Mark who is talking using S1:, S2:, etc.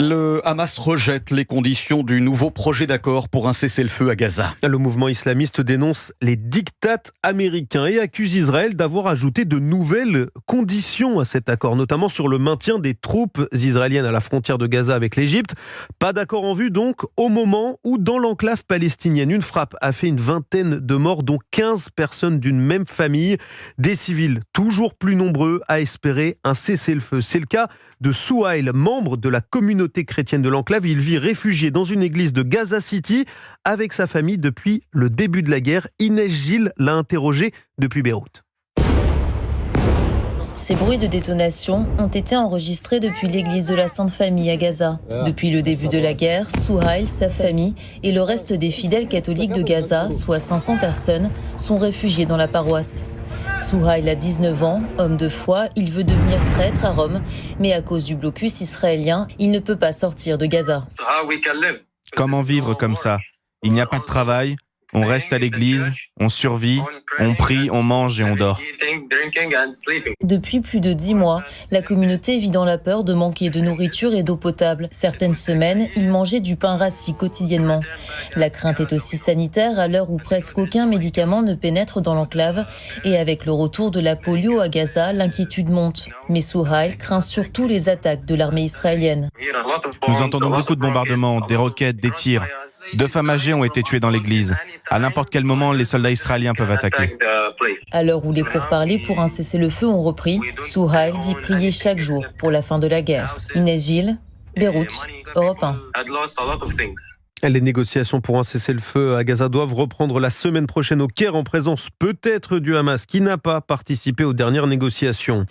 S1: Le Hamas rejette les conditions du nouveau projet d'accord pour un cessez-le-feu à Gaza.
S2: Le mouvement islamiste dénonce les diktats américains et accuse Israël d'avoir ajouté de nouvelles conditions à cet accord, notamment sur le maintien des troupes israéliennes à la frontière de Gaza avec l'Égypte. Pas d'accord en vue donc au moment où dans l'enclave palestinienne, une frappe a fait une vingtaine de morts, dont 15 personnes d'une même famille. Des civils toujours plus nombreux à espérer un cessez-le-feu. C'est le cas de Souhail, membre de la communauté chrétienne de l'enclave. Il vit réfugié dans une église de Gaza City avec sa famille depuis le début de la guerre. Inès Gilles l'a interrogé depuis Beyrouth.
S3: Ces bruits de détonation ont été enregistrés depuis l'église de la Sainte Famille à Gaza. Depuis le début de la guerre, Souhail, sa famille et le reste des fidèles catholiques de Gaza, soit 500 personnes, sont réfugiés dans la paroisse. Souhail a 19 ans, homme de foi, il veut devenir prêtre à Rome, mais à cause du blocus israélien, il ne peut pas sortir de Gaza.
S4: Comment vivre comme ça ? Il n'y a pas de travail, on reste à l'église, on survit, on prie, on mange et on dort.
S3: Depuis plus de 10 mois, la communauté vit dans la peur de manquer de nourriture et d'eau potable. Certaines semaines, ils mangeaient du pain rassis quotidiennement. La crainte est aussi sanitaire à l'heure où presque aucun médicament ne pénètre dans l'enclave. Et avec le retour de la polio à Gaza, l'inquiétude monte. Mais Souhail craint surtout les attaques de l'armée israélienne.
S4: Nous entendons beaucoup de bombardements, des roquettes, des tirs. 2 femmes âgées ont été tuées dans l'église. À n'importe quel moment, les soldats israéliens peuvent attaquer.
S3: À l'heure où les pourparlers pour un cessez-le-feu ont repris, Souhail dit prier chaque jour pour la fin de la guerre. Inès Gilles, Beyrouth, Europe 1.
S2: Les négociations pour un cessez-le-feu à Gaza doivent reprendre la semaine prochaine au Caire en présence peut-être du Hamas qui n'a pas participé aux dernières négociations.